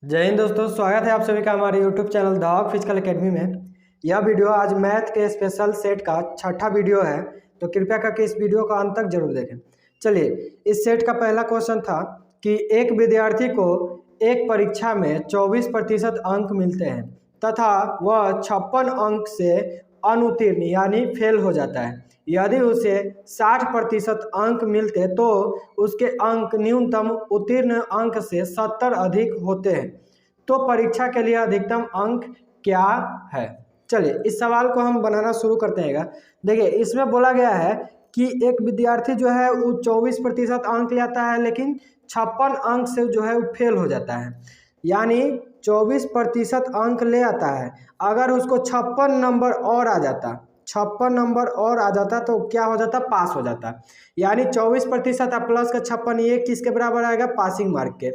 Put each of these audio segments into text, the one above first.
जय हिंद दोस्तों, स्वागत है आप सभी का हमारे YouTube channel the physical academy में। यह वीडियो आज मैथ के स्पेशल सेट का छठा वीडियो है, तो कृपया करके इस वीडियो का अंत तक जरूर देखें। चलिए, इस सेट का पहला क्वेश्चन था कि एक विद्यार्थी को एक परीक्षा में 24% अंक मिलते हैं तथा वह 56 अंक से अनुत्तीर्ण यानी फेल हो जाता है। यदि उसे 60% अंक मिलते तो उसके अंक न्यूनतम उत्तीर्ण अंक से 70 अधिक होते हैं, तो परीक्षा के लिए अधिकतम अंक क्या है। चलिए, इस सवाल को हम बनाना शुरू करते हैं। देखिए, इसमें बोला गया है कि एक विद्यार्थी जो है वो 24% अंक लाता है, लेकिन 56 अंक से जो है वो फेल हो जाता है। यानी 24% अंक ले आता है, अगर उसको 56 नंबर और आ जाता 56 नंबर और आ जाता तो क्या हो जाता, पास हो जाता। यानी 24% प्लस का 56 ये किसके बराबर आएगा, पासिंग मार्क के।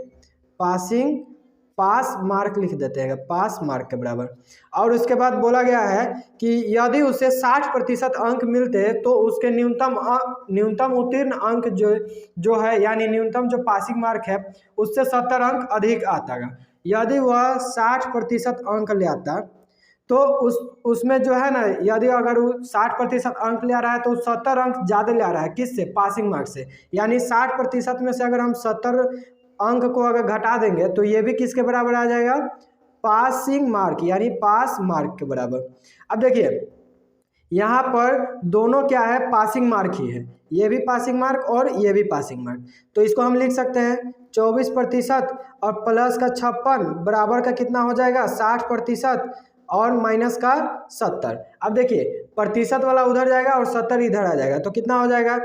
पास मार्क लिख देते हैं, पास मार्क के बराबर। और उसके बाद बोला गया है कि यदि उसे 60% अंक मिलते तो उसके न्यूनतम उत्तीर्ण अंक जो है यानी न्यूनतम जो पासिंग मार्क है उससे 70 अंक अधिक आता है। यदि वह 60% अंक ले आता तो उसमें जो है ना, यदि अगर वो 60% अंक ले आ रहा है तो 70 अंक ज़्यादा ले आ रहा है, किससे, पासिंग मार्क से। यानी 60% में से अगर हम 70 अंक को अगर घटा देंगे तो ये भी किसके बराबर आ जाएगा, पासिंग मार्क यानी पास मार्क के बराबर। अब देखिए, यहाँ पर दोनों क्या है, पासिंग मार्क ही है। ये भी पासिंग मार्क और ये भी पासिंग मार्क, तो इसको हम लिख सकते हैं 24% और प्लस का 56 बराबर का कितना हो जाएगा, 60% और माइनस का 70। अब देखिए, प्रतिशत वाला उधर जाएगा और 70 इधर आ जाएगा, तो कितना हो जाएगा,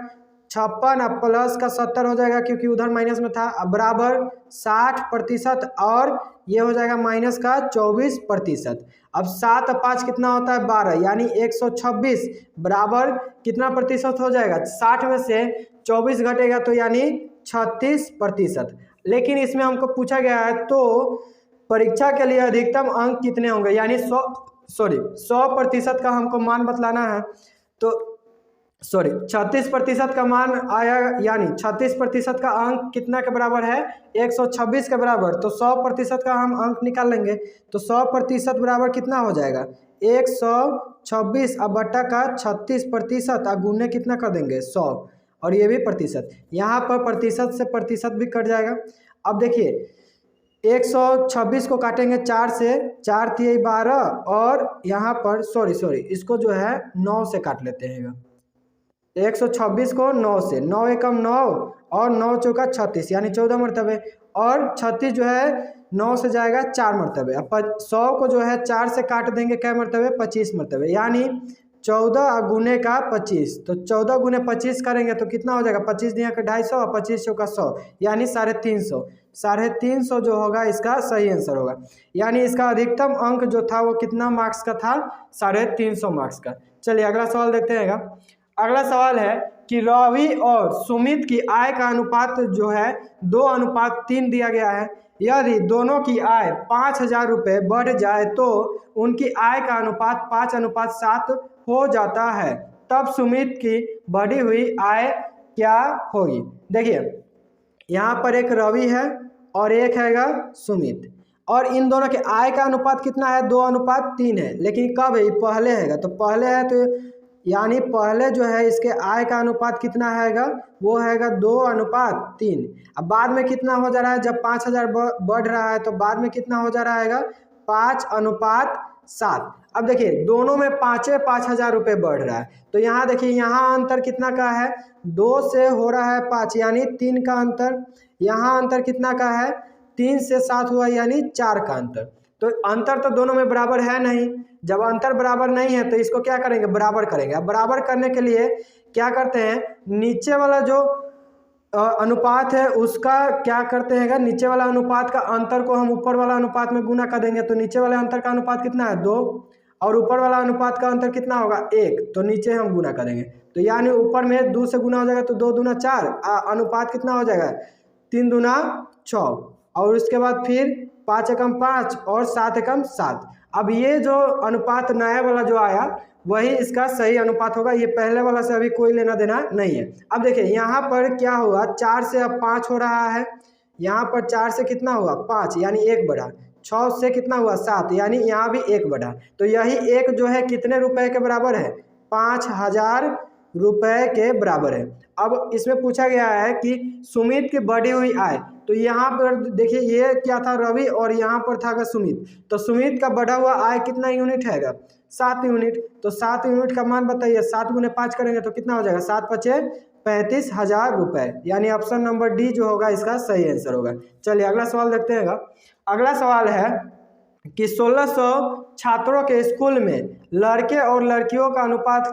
56 अब प्लस का 70 हो जाएगा क्योंकि उधर माइनस में था, अब बराबर 60% और ये हो जाएगा माइनस का 24%। अब 7 और 5 कितना होता है, 12, यानी 126 बराबर कितना प्रतिशत हो जाएगा, 60 में से 24 घटेगा तो यानी 36%। लेकिन इसमें हमको पूछा गया है तो परीक्षा के लिए अधिकतम अंक कितने होंगे, यानी 100% का हमको मान बतलाना है। तो 36% का मान आया, यानी 36% का अंक कितना के बराबर है, 126 के बराबर। तो 100% का हम अंक निकाल लेंगे, तो 100% बराबर कितना हो जाएगा, 126 अब बट्टा का 36% और गुने कितना कर देंगे, 100, और ये भी प्रतिशत। यहाँ पर प्रतिशत से प्रतिशत भी कट जाएगा। अब देखिए, 126 को काटेंगे 4 से, 4 तिये 12, और यहाँ पर सॉरी इसको जो है 9 से काट लेते हैं। 126 को 9 से, 9 एकम 9 और 9 चौका 36 यानी 14 मरतबे, और 36 जो है 9 से जाएगा 4 मरतबे। अब 100 को जो है 4 से काट देंगे क्या मरतबे, 25 मरतबे, यानी 14 गुने का 25, तो 14 गुने 25 करेंगे तो कितना हो जाएगा, 25 दिया का 250 और 25 चौका 100 यानी 350। 350 जो होगा इसका सही आंसर होगा। यानी इसका अधिकतम अंक जो था वो कितना मार्क्स का था, 350 मार्क्स का। चलिए अगला सवाल देखते हैं। अगला सवाल है कि रवि और सुमित की आय का अनुपात जो है 2:3 दिया गया है। यदि दोनों की आय 5,000 रुपये बढ़ जाए तो उनकी आय का अनुपात 5:7 हो जाता है, तब सुमित की बढ़ी हुई आय क्या होगी। देखिए, यहाँ पर एक रवि है और एक हैगा सुमित, और इन दोनों के आय का अनुपात कितना है, 2:3 है। लेकिन कब है, पहले हैगा, तो पहले है तो यानी पहले जो है इसके आय का अनुपात कितना हैगा, वो हैगा 2:3। अब बाद में कितना हो जा रहा है, जब 5,000 बढ़ रहा है तो बाद में कितना हो जा रहा है, 5:7। अब देखिए, दोनों में 5,000 रुपये बढ़ रहा है, तो यहाँ देखिए, यहाँ अंतर कितना का है, 2 से हो रहा है 5 यानी 3 का अंतर। यहाँ अंतर कितना का है, 3 से 7 हुआ यानी 4 का अंतर। तो अंतर तो दोनों में बराबर है नहीं, जब अंतर बराबर नहीं है तो इसको क्या करेंगे, बराबर करेंगे। अब बराबर करने के लिए क्या करते हैं, नीचे वाला जो अनुपात है उसका क्या करते हैं, नीचे वाला अनुपात का अंतर को हम ऊपर वाला अनुपात में गुना कर देंगे, तो नीचे वाले अंतर का अनुपात कितना है, 2, और ऊपर वाला अनुपात का अंतर कितना होगा, 1, तो नीचे हम गुना करेंगे। तो यानी ऊपर में 2 से गुना हो जाएगा तो 2 दूना 4, अनुपात कितना हो जाएगा, 3 दूना 6, और उसके बाद फिर 5 एकम 5 और 7 एकम 7। अब ये जो अनुपात नया वाला जो आया वही इसका सही अनुपात होगा, ये पहले वाला से अभी कोई लेना देना नहीं है। अब देखिए, यहाँ पर क्या हुआ, 4 से अब 5 हो रहा है, यहाँ पर 4 से कितना हुआ 5 यानी 1 बढ़ा, 6 से कितना हुआ 7 यानी यहाँ भी 1 बढ़ा। तो यही एक जो है कितने रुपए के बराबर है, 5000 रुपए के बराबर है। अब इसमें पूछा गया है कि सुमित की बढ़ी हुई आय, तो यहाँ पर देखिए ये क्या था रवि और यहाँ पर था सुमित, तो सुमित का बढ़ा हुआ आय कितना यूनिट है, 7 यूनिट। तो 7 यूनिट का मान बताइए, 7 गुने 5 करेंगे तो कितना हो जाएगा, 7 पचे 35,000 रुपए, यानी ऑप्शन नंबर डी जो होगा इसका सही आंसर होगा। चलिए अगला सवाल देखते हैं। अगला सवाल है कि 1600 छात्रों के स्कूल में लड़के और लड़कियों का अनुपात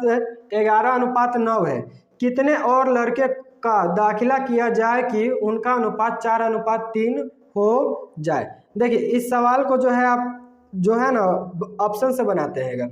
11:9 है, कितने और लड़के का दाखिला किया जाए कि उनका अनुपात 4:3 हो जाए। देखिए इस सवाल को जो है आप जो है ना ऑप्शन से बनाते हैं।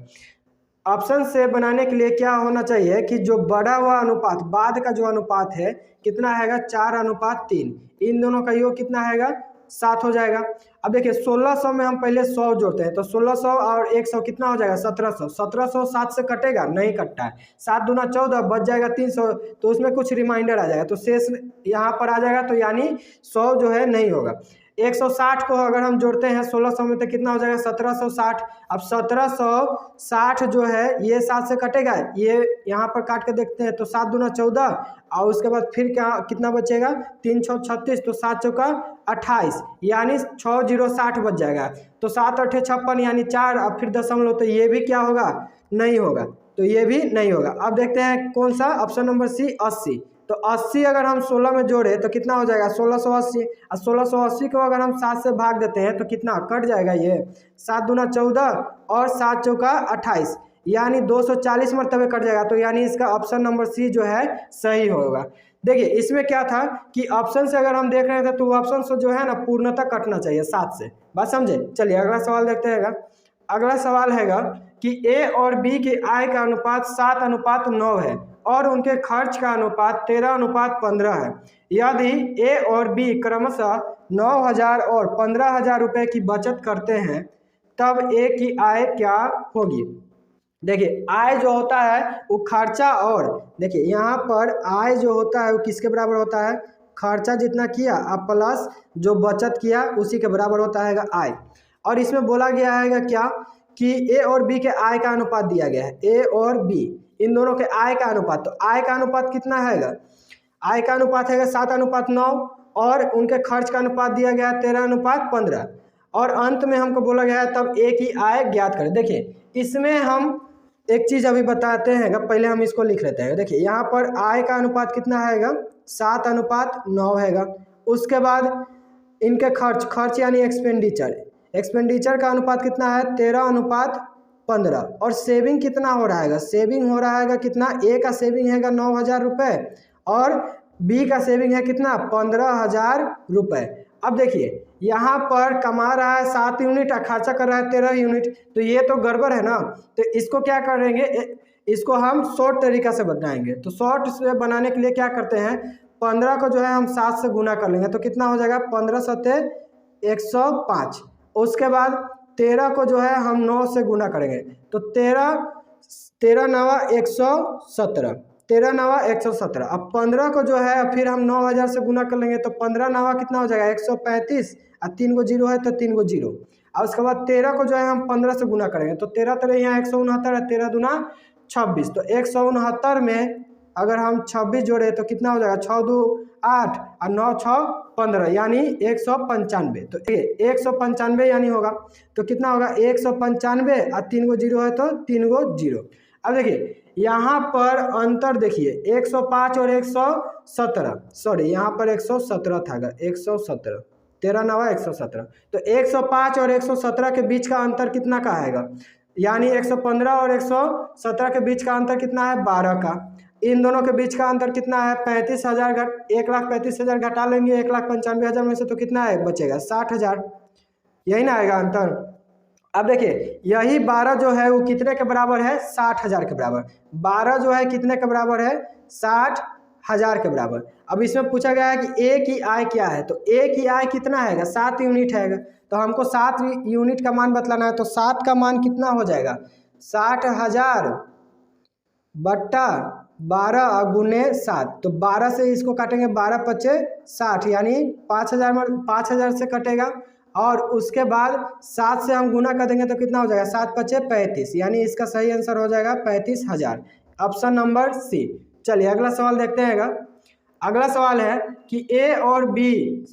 ऑप्शन से बनाने के लिए क्या होना चाहिए कि जो बढ़ा हुआ अनुपात बाद का जो अनुपात है कितना हैगा, 4:3, इन दोनों का योग कितना हैगा, 7 हो जाएगा। अब देखिए 1600 में हम पहले 100 जोड़ते हैं, तो 1600 और 100 कितना हो जाएगा, 1700। 1700 7 से कटेगा, नहीं कटता है, 7 दूना 14 बच जाएगा 300, तो उसमें कुछ रिमाइंडर आ जाएगा, तो शेष यहाँ पर आ जाएगा, तो यानी 100 जो है नहीं होगा। 160 को अगर हम जोड़ते हैं 1600 में तो कितना हो जाएगा, 1760। अब 1760 जो है ये 7 से कटेगा, ये यहाँ पर काट के देखते हैं, तो 7 दूना 14 और उसके बाद फिर क्या कितना बचेगा, 3 6 36, तो 7 चौका 28 यानी 6060 बच जाएगा। तो 7 8 56 यानी 4, अब फिर दशमलव, तो ये भी क्या होगा, नहीं होगा, तो ये भी नहीं होगा। अब देखते हैं कौन सा, ऑप्शन नंबर सी 80। तो 80 अगर हम 16 में जोड़े तो कितना हो जाएगा, 1680। और 1680 को अगर हम 7 से भाग देते हैं तो कितना कट जाएगा, ये 7 दूना 14 और 7 चौका 28 यानी 240 मरतबे कट जाएगा, तो यानी इसका ऑप्शन नंबर सी जो है सही होगा। देखिए इसमें क्या था कि ऑप्शन से अगर हम देख रहे थे तो ऑप्शन से जो है ना पूर्णतः कटना चाहिए 7 से, बात समझे। चलिए अगला सवाल देखते हैं। अगला सवाल हैगा कि ए और बी की आय का अनुपात 7:9 है और उनके खर्च का अनुपात 13:15 है। यदि ए और बी क्रमशः 9,000 और 15,000 रुपये की बचत करते हैं तब ए की आय क्या होगी। देखिए आय जो होता है वो खर्चा, और देखिए यहाँ पर आय जो होता है वो किसके बराबर होता है, खर्चा जितना किया अब प्लस जो बचत किया उसी के बराबर होता है आय। और इसमें बोला गया है क्या कि ए और बी के आय का अनुपात दिया गया है, ए और बी इन दोनों के आय का अनुपात, तो आय का अनुपात कितना हैगा, आय का अनुपात हैगा 7:9 और उनके खर्च का अनुपात दिया गया है 13:15 और अंत में हमको बोला गया है तब ए की आय ज्ञात करें। देखिए इसमें हम एक चीज़ अभी बताते हैं, पहले हम इसको लिख लेते हैं। देखिए यहाँ पर आय का अनुपात कितना हैगा, 7:9 हैगा। उसके बाद इनके खर्च यानी एक्सपेंडिचर का अनुपात कितना है, 13:15 और सेविंग कितना हो रहा है, सेविंग हो रहा है कितना, ए का सेविंग हैगा 9,000 रुपये और बी का सेविंग है कितना, 15,000 रुपये। अब देखिए यहाँ पर कमा रहा है 7 यूनिट और खर्चा कर रहा है 13 यूनिट, तो ये तो गड़बड़ है ना। तो इसको क्या करेंगे, इसको हम शॉर्ट तरीका से बनाएंगे। तो शॉर्ट से बनाने के लिए क्या करते हैं, 15 को जो है हम 7 से गुना कर लेंगे, तो कितना हो जाएगा, 15 सत्ते 105। उसके बाद 13 को जो है हम 9 से गुना करेंगे, तो 13 नवा 117, 13 नवा 117। अब 15 को जो है फिर हम 9,000 से गुना कर लेंगे, तो 15 नवा कितना हो जाएगा, 135 और 3 को 0 है तो 3 को 0। और उसके बाद 13 को जो है हम 15 से गुना करेंगे, तो 13 13 यहाँ 169 है, 13 दूना 26, तो 169 में अगर हम 26 जोड़े तो कितना हो जाएगा, 6 2 8 और 9 6 15 यानी 195। तो 195 यानी होगा, तो कितना होगा 195 और 3 को 0 है तो 3 को 0। अब देखिए यहाँ पर अंतर देखिए 105 और 117, सॉरी यहाँ पर 117 था, 117, 13 नवा 117, तो 105 और 117 के बीच का अंतर कितना का आएगा, यानी 115 और 117 के बीच का अंतर कितना है, 12 का। इन दोनों के बीच का अंतर कितना है, 35,000 1,35,000 घटा लेंगे 1,95,000 में से, तो कितना है बचेगा, 60,000, यही ना आएगा अंतर। अब देखिए यही 12 जो है वो कितने के बराबर है, 60,000 के बराबर। 12 जो है कितने के बराबर है, 60,000 के बराबर। अब इसमें पूछा गया है कि ए की आय क्या है, तो ए की आय कितना है, 7 यूनिट है, तो हमको 7 यूनिट का मान बतलाना है। तो 7 का मान कितना हो जाएगा, 60,000 बट्टा 12 गुने 7, तो 12 से इसको काटेंगे, 12 पचे 60, यानी 5000 से कटेगा। और उसके बाद 7 से हम गुना कर देंगे तो कितना हो जाएगा, 7 पचे 35, यानी इसका सही आंसर हो जाएगा 35,000, ऑप्शन नंबर सी। चलिए अगला सवाल देखते हैं। अगला सवाल है कि ए और बी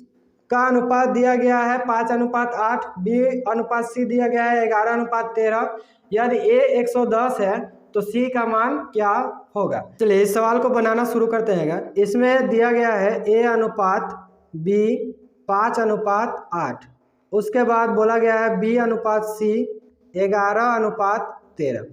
का अनुपात दिया गया है 5:8, बी अनुपात सी दिया गया है 11:13। यदि ए 110 है तो सी का मान क्या होगा। चलिए इस सवाल को बनाना शुरू करते हैं। इसमें दिया गया है ए अनुपात बी 5:8, उसके बाद बोला गया है बी अनुपात सी 11:13।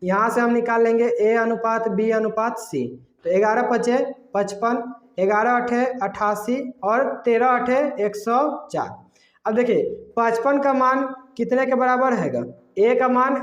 यहाँ से हम निकाल लेंगे ए अनुपात बी अनुपात सी, तो 11 पचे 55, 11 अठे 88 और 13 अठे 104। अब देखिए 55 का मान कितने के बराबर हैगा, ए का मान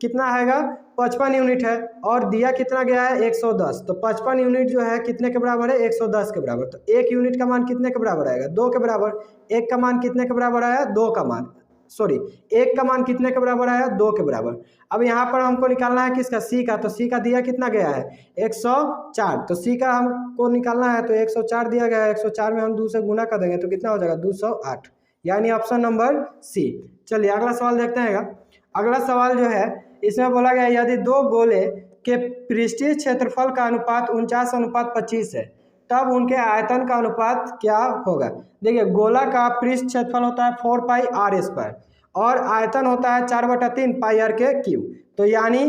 कितना हैगा 55 यूनिट है, और दिया कितना गया है 110, तो 55 यूनिट जो है कितने के बराबर है 110 के बराबर, तो 1 यूनिट का मान कितने के बराबर आएगा 2 के बराबर। 1 का मान कितने के बराबर आया 2 का मान, सॉरी 1 का मान कितने के बराबर आया 2 के बराबर। अब यहाँ पर हमको निकालना है किसका, सी का, तो सी का दिया कितना गया है 104, तो सी का हमको निकालना है, तो 104 दिया गया है, 104 में हम 2 से गुना कर देंगे तो कितना हो जाएगा 208, यानी ऑप्शन नंबर सी। चलिए अगला सवाल देखते हैं। अगला सवाल जो है इसमें बोला गया यदि 2 गोले के पृष्ठीय क्षेत्रफल का अनुपात 49:25 है तब उनके आयतन का अनुपात क्या होगा। देखिए गोला का पृष्ठ क्षेत्रफल होता है 4πr² और आयतन होता है 4/3 πr के क्यूब। तो यानी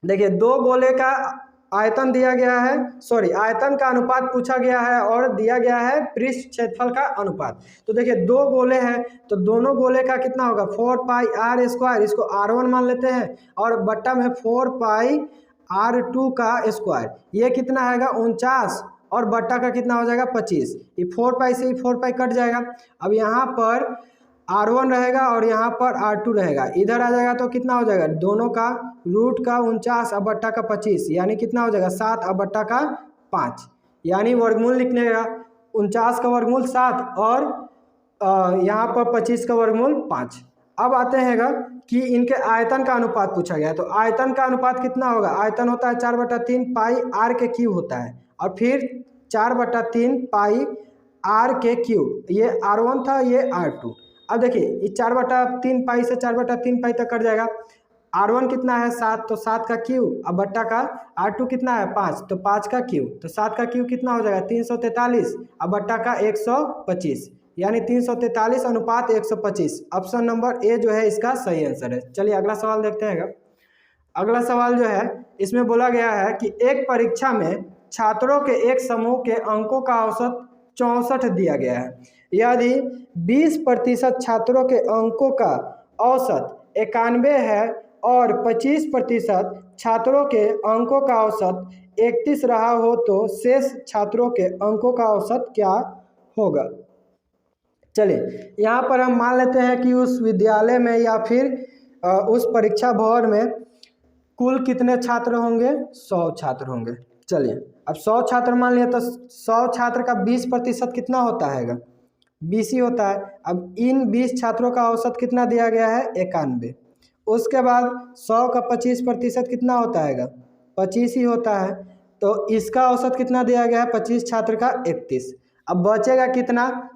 देखिए 2 गोले का आयतन दिया गया है, सॉरी आयतन का अनुपात पूछा गया है और दिया गया है पृष्ठ क्षेत्रफल का अनुपात। तो देखिए 2 गोले हैं तो दोनों गोले का कितना होगा 4πr², इसको r1 मान लेते हैं, और बट्टा में 4πr2 का स्क्वायर, ये कितना आएगा 49, और बट्टा का कितना हो जाएगा 25, ये 4π से 4π कट जाएगा। अब यहाँ पर r1 रहेगा और यहाँ पर r2 रहेगा, इधर आ जाएगा तो कितना हो जाएगा दोनों का रूट का 49 और बट्टा का 25, यानी कितना हो जाएगा 7 और बट्टा का 5, यानी वर्गमूल लिखने का 49 का वर्गमूल 7 और यहाँ पर 25 का वर्गमूल 5। अब आते हैं कि इनके आयतन का अनुपात पूछा गया है, तो आयतन का अनुपात कितना होगा, आयतन होता है 4/3 πr के क्यूब होता है, और फिर 4/3 πr के क्यूब, ये r1 था ये r2। अब देखिए ये 4/3 पाई से 4/3 पाई तक कट जाएगा, r1 कितना है 7, तो 7 का क्यूब, अब बट्टा का r2 कितना है 5, तो 5 का क्यूब, तो 7 का क्यूब कितना हो जाएगा 343, अब बट्टा का 125, यानी 343:125, ऑप्शन नंबर ए जो है इसका सही आंसर है। चलिए अगला सवाल देखते हैं। अगला सवाल जो है इसमें बोला गया है कि एक परीक्षा में छात्रों के एक समूह के अंकों का औसत 64 दिया गया है। यदि 20% छात्रों के अंकों का औसत 91 है और 25% छात्रों के अंकों का औसत 31 रहा हो तो शेष छात्रों के अंकों का औसत क्या होगा। चलिए यहाँ पर हम मान लेते हैं कि उस विद्यालय में या फिर उस परीक्षा भवन में कुल कितने छात्र होंगे 100 छात्र होंगे। चलिए अब 100 छात्र मान लिए तो 100 छात्र का 20% कितना होता है 20 ही होता है। अब इन 20 छात्रों का औसत कितना दिया गया है 91, उसके बाद 100 का 25% कितना होता है 25 ही होता है, तो इसका औसत कितना दिया गया है 25 छात्र का 31। अब बचेगा कितना,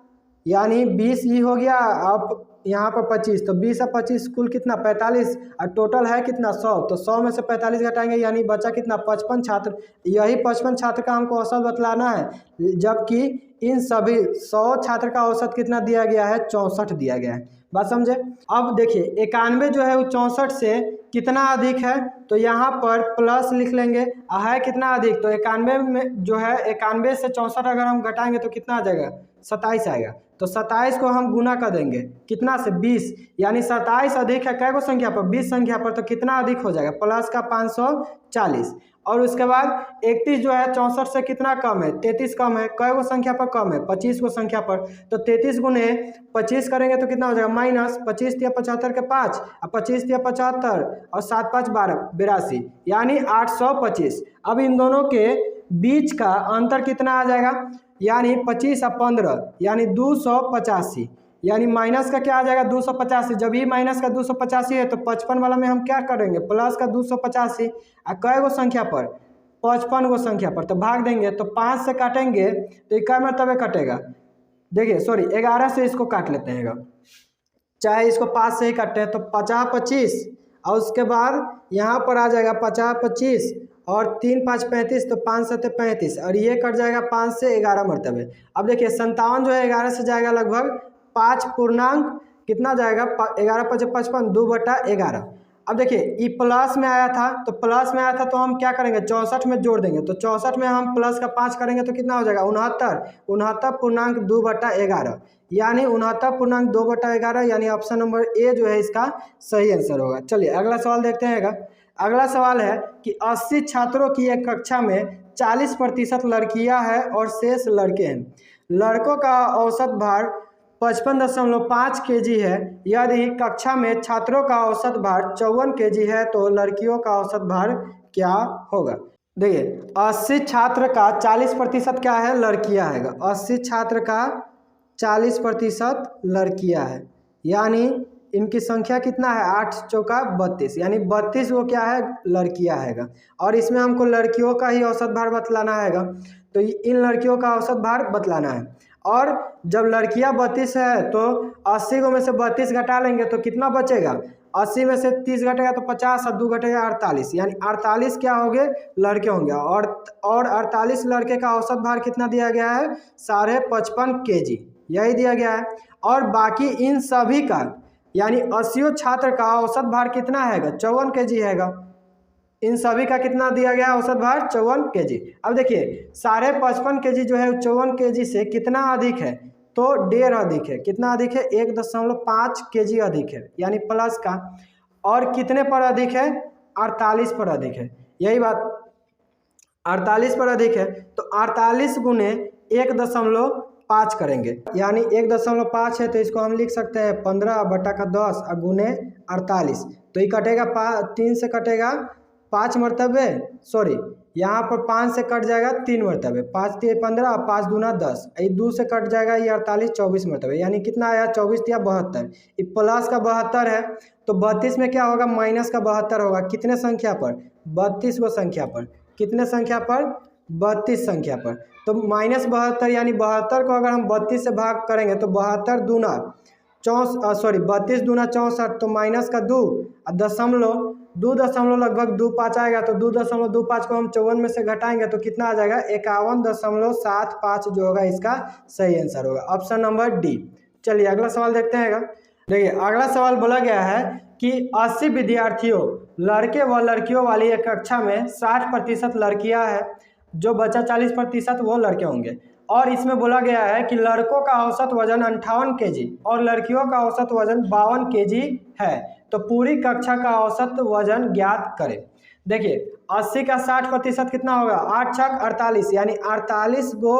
यानी 20 ही हो गया, अब यहाँ पर 25, तो 20 और 25 कुल कितना 45, और टोटल है कितना 100, तो 100 में से 45 घटाएंगे यानी बचा कितना 55 छात्र। यही 55 छात्र का हमको औसत बतलाना है, जबकि इन सभी 100 छात्र का औसत कितना दिया गया है 64 दिया गया है। बात समझे। अब देखिए 91 जो है वो 64 से कितना अधिक है, तो यहाँ पर प्लस लिख लेंगे, है कितना अधिक, तो 91 में जो है 91 से 64 अगर हम घटाएंगे तो कितना आ जाएगा 27 आएगा, तो 27 को हम गुना कर देंगे कितना से 20, यानी 27 अधिक है कै गो संख्या पर 20 संख्या पर, तो कितना अधिक हो जाएगा प्लस का 540, और उसके बाद 31 जो है 64 से कितना कम है 33 कम है, कै गो संख्या पर कम है 25 गो संख्या पर, तो 33 गुने 25 करेंगे तो कितना हो जाएगा माइनस 25 × 75 के 5 और 25 × 75 और 7 × 5 12 82, यानी 825। अब इन दोनों के बीच का अंतर कितना आ जाएगा, यानी 25 और 15 यानी 285, यानी माइनस का क्या आ जाएगा 285। जब ही माइनस का 285 है तो 55 वाला में हम क्या करेंगे प्लस का 285, और कै गो संख्या पर 55 गो संख्या पर, तो भाग देंगे तो 5 से काटेंगे तो ये कै मरतबे कटेगा, देखिए सॉरी 11 से इसको काट लेते हैं, चाहे इसको 5 से ही काटते हैं तो 50 25, और उसके बाद यहाँ पर आ जाएगा 50 25 और 3 5 35, तो 5 7 35, और ये कट जाएगा 5 से 11 मरतबे। अब देखिए 57 जो है 11 से जाएगा लगभग 5 पूर्णांक कितना जाएगा, 11 5 55 2/11। अब देखिए ये प्लस में आया था, तो प्लस में आया था तो हम क्या करेंगे 64 में जोड़ देंगे, तो 64 में हम प्लस का 5 करेंगे तो कितना हो जाएगा 69 पूर्णांक 2/11, यानी 69 पूर्णांक 2/11, यानी ऑप्शन नंबर ए जो है इसका सही आंसर होगा। चलिए अगला सवाल देखते हैं। अगला सवाल है कि 80 छात्रों की एक कक्षा में 40% लड़कियां हैं और शेष लड़के हैं। लड़कों का औसत भार 55.5 kg है। यदि कक्षा में छात्रों का औसत भार 54 kg है तो लड़कियों का औसत भार क्या होगा। देखिए 80 छात्र का 40% क्या है, लड़कियां है। 80 छात्र का 40% लड़कियां है, यानी इनकी संख्या कितना है 8 चौका 32, यानी 32 वो क्या है लड़कियां है। और इसमें हमको लड़कियों का ही औसत भार बतलाना है, तो इन लड़कियों का औसत भार बतलाना है। और जब लड़कियां 32 है तो 80 को में से 32 घटा लेंगे तो कितना बचेगा, 80 में से 30 घटेगा तो 50 और 2 घटेगा 48, यानी 48 क्या होंगे लड़के होंगे। और 48 लड़के का औसत भार कितना दिया गया है 55.5 kg, यही दिया गया है। और बाकी इन सभी का यानी 80 छात्र का औसत भार कितना है 54 kg है। इन सभी का कितना दिया गया औसत भार 54 kg। अब देखिए 55.5 kg जो है 54 kg से कितना अधिक है, तो 1.5 अधिक है। कितना अधिक है 1.5 kg अधिक है, यानी प्लस का। और कितने पर अधिक है 48 पर अधिक है, यही बात 48 पर अधिक है। तो 48 गुने 1.5 करेंगे, यानी 1.5 है तो इसको हम लिख सकते हैं 15/10 और गुने 48, तो ये कटेगा 3 से कटेगा 5 मरतबे, सॉरी यहाँ पर 5 से कट जाएगा 3 मरतबे, 5 3 15 और 5 दूना 10, ये 2 से कट जाएगा ये 48 24 मरतबे, यानी कितना आया 24 या 72। ये प्लस का 72 है तो 32 में क्या होगा माइनस का 72 होगा। कितने संख्या पर 32 को संख्या पर, कितने संख्या पर 32 संख्या पर, तो -72, यानी 72 को अगर हम 32 से भाग करेंगे तो 72 दूना 32 दूना 64, तो माइनस का 2 और दशमलव 2 लगभग 25 आएगा, तो 2.25 को हम 54 में से घटाएंगे तो कितना आ जाएगा 51.75 जो होगा इसका सही आंसर होगा, ऑप्शन नंबर डी। चलिए अगला सवाल देखते हैं। देखिए अगला सवाल बोला गया है कि 80 विद्यार्थियों लड़के व लड़कियों वाली एक कक्षा में 60% लड़कियां हैं, जो बचा 40% वो लड़के होंगे। और इसमें बोला गया है कि लड़कों का औसत वजन 58 kg और लड़कियों का औसत वजन 52 kg है, तो पूरी कक्षा का औसत वजन ज्ञात करें। देखिए 80 का 60% कितना होगा 8 छक 48, यानी 48 गो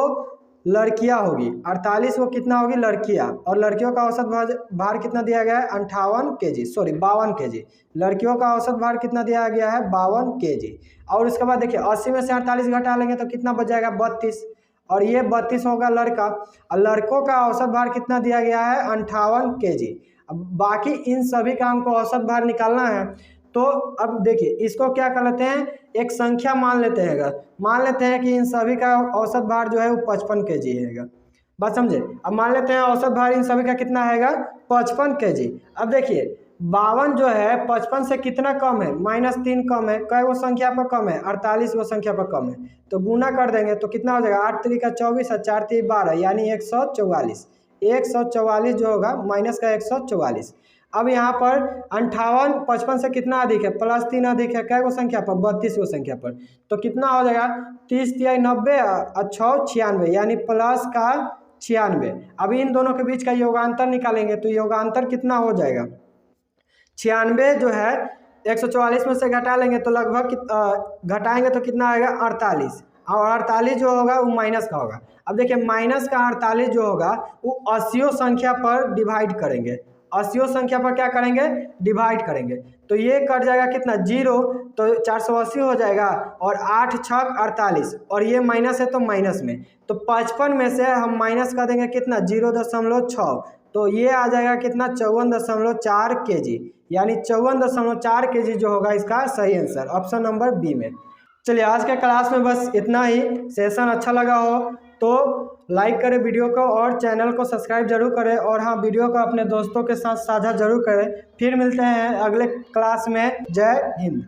लड़कियां होगी, 48 को कितना होगी लड़कियां। और लड़कियों का औसत भार कितना दिया गया है 58 kg, सॉरी 52 kg। लड़कियों का औसत भार कितना दिया गया है 52 kg। और उसके बाद देखिए 80 में से 48 घटा लेंगे तो कितना बच जाएगा 32, और ये 32 होगा लड़का। और लड़कों का औसत भार कितना दिया गया है 58 kg। अब बाकी इन सभी का हमको औसत भार निकालना है, तो अब देखिए इसको क्या कर लेते हैं एक संख्या मान लेते हैं। मान लेते हैं कि इन सभी का औसत भार जो है वो 55 kg है, बात समझे। अब मान लेते हैं औसत भार इन सभी का कितना है 55 kg। अब देखिए 52 जो है 55 से कितना कम है -3 कम है, कई वो संख्या पर कम है 48 वो संख्या पर कम है, तो गुना कर देंगे तो कितना हो जाएगा 8 3 का 24 और 4 3 12, यानी 144। 144 जो होगा माइनस का 144। अब यहाँ पर 58 55 से कितना अधिक है +3 अधिक है, कै वो संख्या पर 32 वो संख्या पर, तो कितना हो जाएगा 30 3 90 और 6 96, यानी प्लस का 96। अब इन दोनों के बीच का योगांतर निकालेंगे तो योगांतर कितना हो जाएगा 96 जो है 144 में से घटा लेंगे तो लगभग घटाएंगे तो कितना आएगा 48, और 48 जो होगा वो माइनस का होगा। अब देखिए माइनस का 48 जो होगा वो 80 संख्या पर डिवाइड करेंगे, 80 संख्या पर क्या करेंगे डिवाइड करेंगे, तो ये कट जाएगा कितना 0, तो 480 हो जाएगा, और 8 छक 48, और ये माइनस है तो माइनस में, तो 55 में से हम माइनस कर देंगे कितना 0.6, तो ये आ जाएगा कितना 54.4 kg, यानी 54.4 kg जो होगा इसका सही आंसर ऑप्शन नंबर बी में। चलिए आज के क्लास में बस इतना ही। सेशन अच्छा लगा हो तो लाइक करें वीडियो को और चैनल को सब्सक्राइब जरूर करें, और हाँ वीडियो को अपने दोस्तों के साथ साझा जरूर करें। फिर मिलते हैं अगले क्लास में। जय हिंद।